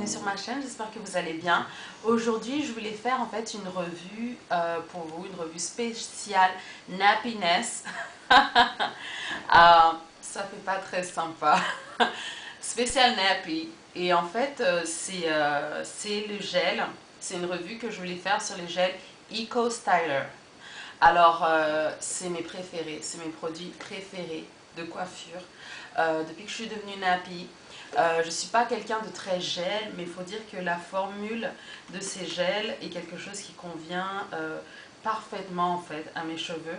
bienvenue sur ma chaîne, j'espère que vous allez bien. Aujourd'hui, je voulais faire en fait une revue pour vous, une revue spéciale Nappiness. Ça fait pas très sympa. Spécial Nappy. Et en fait, c'est le gel, c'est une revue que je voulais faire sur les gels Eco Styler. Alors, c'est mes préférés, c'est mes produits préférés de coiffure. Depuis que je suis devenue nappy, je ne suis pas quelqu'un de très gel, mais il faut dire que la formule de ces gels est quelque chose qui convient parfaitement en fait à mes cheveux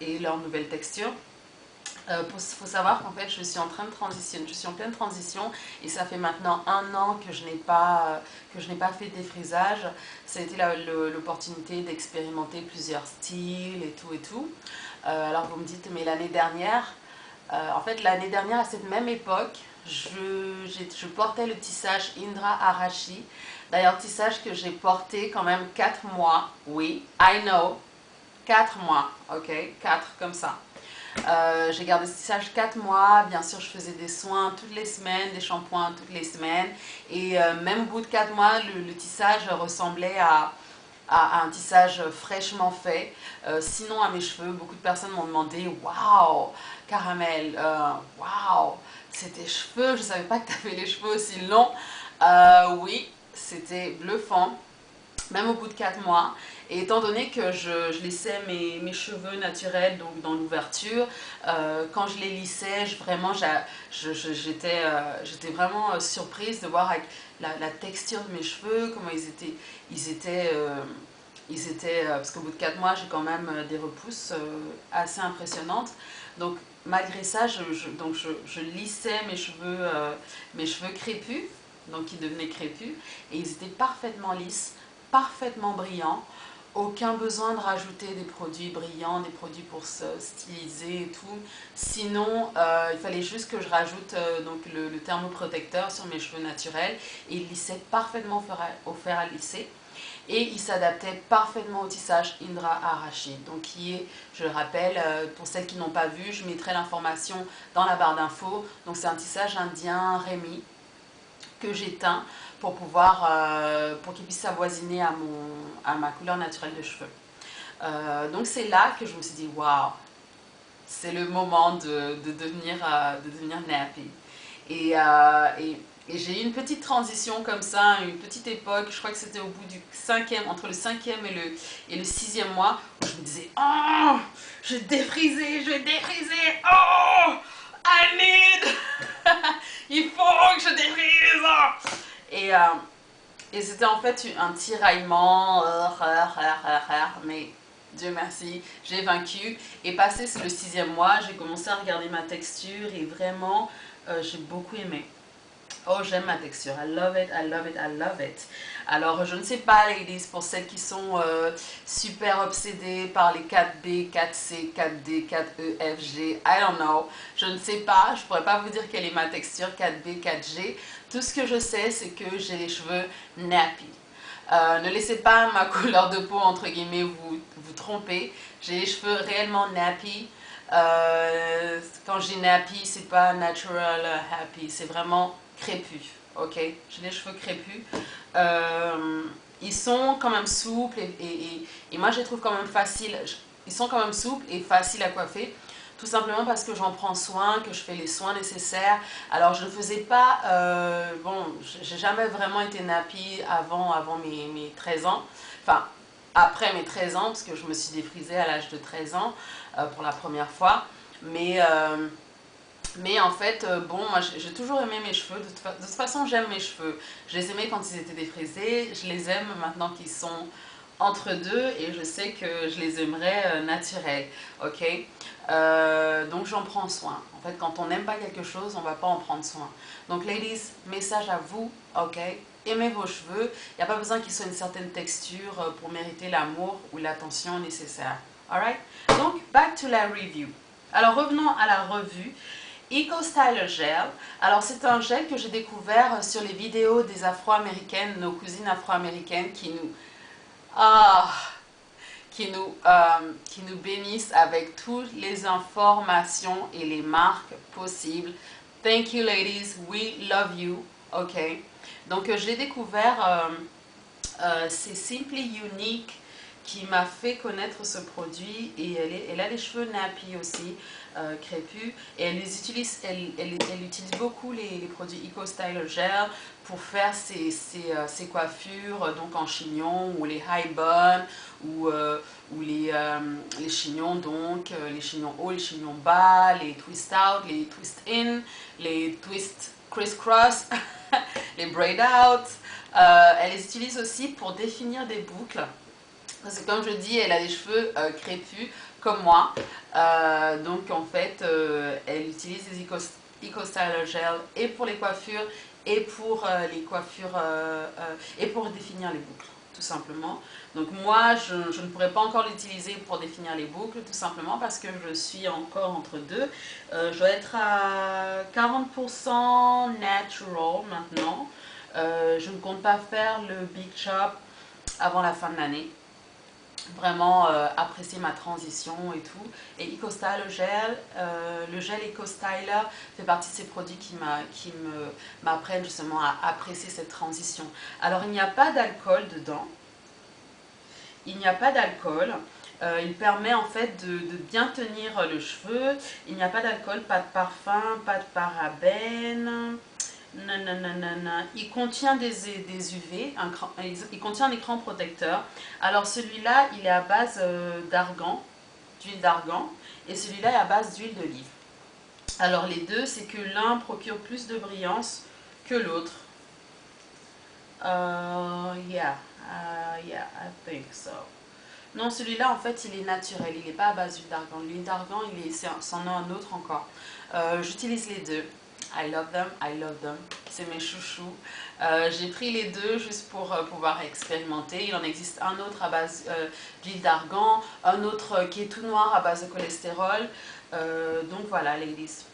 et leur nouvelle texture. Faut savoir qu'en fait je suis en train de transitionner, je suis en pleine transition et ça fait maintenant 1 an que je n'ai pas fait de défrisage. Ça a été l'opportunité d'expérimenter plusieurs styles et tout. Alors vous me dites, mais l'année dernière, en fait l'année dernière à cette même époque, je portais le tissage Indra Arashi. D'ailleurs tissage que j'ai porté quand même 4 mois, oui, I know, 4 mois, ok, 4 comme ça. J'ai gardé ce tissage 4 mois, bien sûr je faisais des soins toutes les semaines, des shampoings toutes les semaines et même au bout de 4 mois le tissage ressemblait à un tissage fraîchement fait. Sinon à mes cheveux, beaucoup de personnes m'ont demandé waouh, Caramel, waouh, c'est tes cheveux, je ne savais pas que tu avais les cheveux aussi longs. Oui, c'était bluffant, même au bout de 4 mois. Et étant donné que je lissais mes cheveux naturels donc dans l'ouverture, quand je les lissais, j'étais vraiment surprise de voir avec la texture de mes cheveux, comment ils étaient parce qu'au bout de 4 mois, j'ai quand même des repousses assez impressionnantes. Donc malgré ça, je lissais mes cheveux crépus, donc ils devenaient crépus, et ils étaient parfaitement lisses, parfaitement brillants. Aucun besoin de rajouter des produits brillants, des produits pour se styliser et tout. Sinon, il fallait juste que je rajoute donc le thermoprotecteur sur mes cheveux naturels. Et il lissait parfaitement au fer à lisser. Et il s'adaptait parfaitement au tissage Indra Arashi. Donc qui est, je le rappelle, pour celles qui n'ont pas vu, je mettrai l'information dans la barre d'infos. Donc c'est un tissage indien Rémi que j'éteins pour pour qu'il puisse s'avoisiner à ma couleur naturelle de cheveux. Donc c'est là que je me suis dit waouh, c'est le moment de devenir nappy. Et j'ai eu une petite transition comme ça, une petite époque, je crois que c'était au bout du 5e, entre le 5e et le 6e mois, où je me disais oh, je vais défriser, oh, I need, il faut que je défrise. Et, et c'était en fait un tiraillement, mais Dieu merci, j'ai vaincu. Et passé le 6e mois, j'ai commencé à regarder ma texture et vraiment, j'ai beaucoup aimé. Oh, j'aime ma texture. I love it, I love it, I love it. Alors, je ne sais pas, ladies, pour celles qui sont super obsédées par les 4B, 4C, 4D, 4E, F, G, I don't know. Je ne sais pas, je pourrais pas vous dire quelle est ma texture 4B, 4G. Tout ce que je sais, c'est que j'ai les cheveux nappy. Ne laissez pas ma couleur de peau, entre guillemets, vous tromper. J'ai les cheveux réellement nappy. Quand je dis nappy, c'est pas natural happy, c'est vraiment crépus, ok? J'ai les cheveux crépus. Ils sont quand même souples et moi je les trouve quand même faciles. Ils sont quand même souples et faciles à coiffer. Tout simplement parce que j'en prends soin, que je fais les soins nécessaires. Alors je ne faisais pas, bon, j'ai jamais vraiment été nappy avant mes 13 ans. Enfin, après mes 13 ans, parce que je me suis défrisée à l'âge de 13 ans pour la première fois. Mais en fait, bon, moi j'ai toujours aimé mes cheveux. De toute façon, j'aime mes cheveux. Je les aimais quand ils étaient défrisés. Je les aime maintenant qu'ils sont entre deux et je sais que je les aimerais naturels. Ok, donc j'en prends soin. En fait, quand on n'aime pas quelque chose, on ne va pas en prendre soin. Donc, ladies, message à vous. Ok, aimez vos cheveux. Il n'y a pas besoin qu'ils soient une certaine texture pour mériter l'amour ou l'attention nécessaire. Alright? Donc, back to la review. Alors, revenons à la revue. Eco Styler Gel. Alors c'est un gel que j'ai découvert sur les vidéos des Afro-Américaines, nos cousines Afro-Américaines qui nous bénissent avec toutes les informations et les marques possibles. Thank you ladies, we love you. Ok. Donc je l'ai découvert, c'est Simply Unique qui m'a fait connaître ce produit et elle a les cheveux nappy aussi, crépus, et elle utilise beaucoup les produits Eco Styler Gel pour faire ses coiffures donc en chignon ou les high bun ou les chignons donc les chignons hauts, les chignons bas, les twist out, les twist in, les twist criss-cross, les braid out. Elle les utilise aussi pour définir des boucles. Parce que comme je dis, elle a des cheveux crépus comme moi. Donc en fait, elle utilise les Eco Styler Gel et pour les coiffures et pour les coiffures et pour définir les boucles, tout simplement. Donc moi, je ne pourrais pas encore l'utiliser pour définir les boucles, tout simplement parce que je suis encore entre deux. Je dois être à 40% natural maintenant. Je ne compte pas faire le Big Chop avant la fin de l'année. Vraiment apprécier ma transition et tout. Et EcoStyle le gel EcoStyler fait partie de ces produits qui m'apprennent justement à apprécier cette transition. Alors il n'y a pas d'alcool dedans. Il n'y a pas d'alcool. Il permet en fait de bien tenir le cheveu. Il n'y a pas d'alcool, pas de parfum, pas de parabènes. Nanana. Il contient des UV, il contient un écran protecteur. Alors celui-là, il est à base d'argan, d'huile d'argan, et celui-là est à base d'huile d'olive. Alors les deux, c'est que l'un procure plus de brillance que l'autre. Yeah, I think so. Non, celui-là, en fait, il est naturel, il n'est pas à base d'huile d'argan. L'huile d'argan, c'en a un autre encore. J'utilise les deux. I love them, I love them. C'est mes chouchous. J'ai pris les deux juste pour pouvoir expérimenter. Il en existe un autre à base d'huile d'argan, un autre qui est tout noir à base de cholestérol. Donc voilà, ladies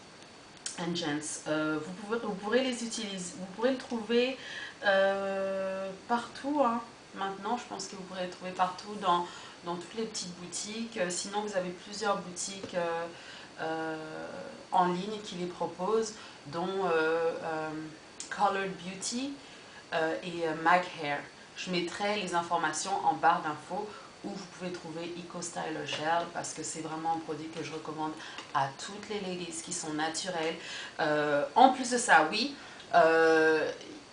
and gents. Vous pourrez les utiliser, vous pourrez le trouver partout. Hein. Maintenant, je pense que vous pourrez le trouver partout dans toutes les petites boutiques. Sinon, vous avez plusieurs boutiques en ligne qui les proposent, dont Colored Beauty et Mag Hair. Je mettrai les informations en barre d'infos où vous pouvez trouver Eco Styler Gel parce que c'est vraiment un produit que je recommande à toutes les ladies qui sont naturelles. En plus de ça, oui,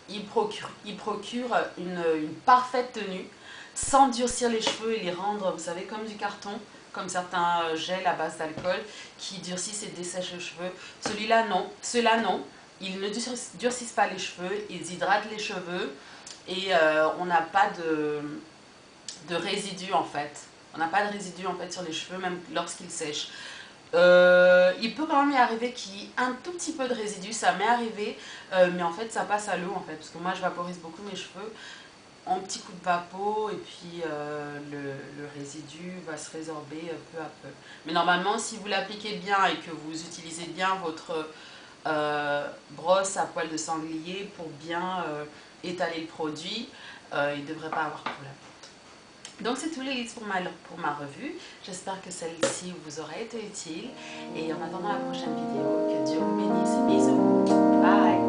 il procure une parfaite tenue sans durcir les cheveux et les rendre, vous savez, comme du carton, comme certains gels à base d'alcool qui durcissent et dessèchent les cheveux. Celui-là, non. Ceux-là, non. Ils ne durcissent pas les cheveux, ils hydratent les cheveux et on n'a pas de résidus en fait. On n'a pas de résidus en fait sur les cheveux, même lorsqu'ils sèchent. Il peut quand même y arriver qu'il y ait un tout petit peu de résidus, ça m'est arrivé, mais en fait ça passe à l'eau en fait, parce que moi je vaporise beaucoup mes cheveux en petits coups de vapeau et puis le résidu va se résorber peu à peu. Mais normalement si vous l'appliquez bien et que vous utilisez bien votre brosse à poils de sanglier pour bien étaler le produit, il ne devrait pas avoir de problème. Donc c'est tout les listes pour ma revue. J'espère que celle-ci vous aura été utile. Et en attendant la prochaine vidéo, que Dieu vous bénisse. Bisous. Bye.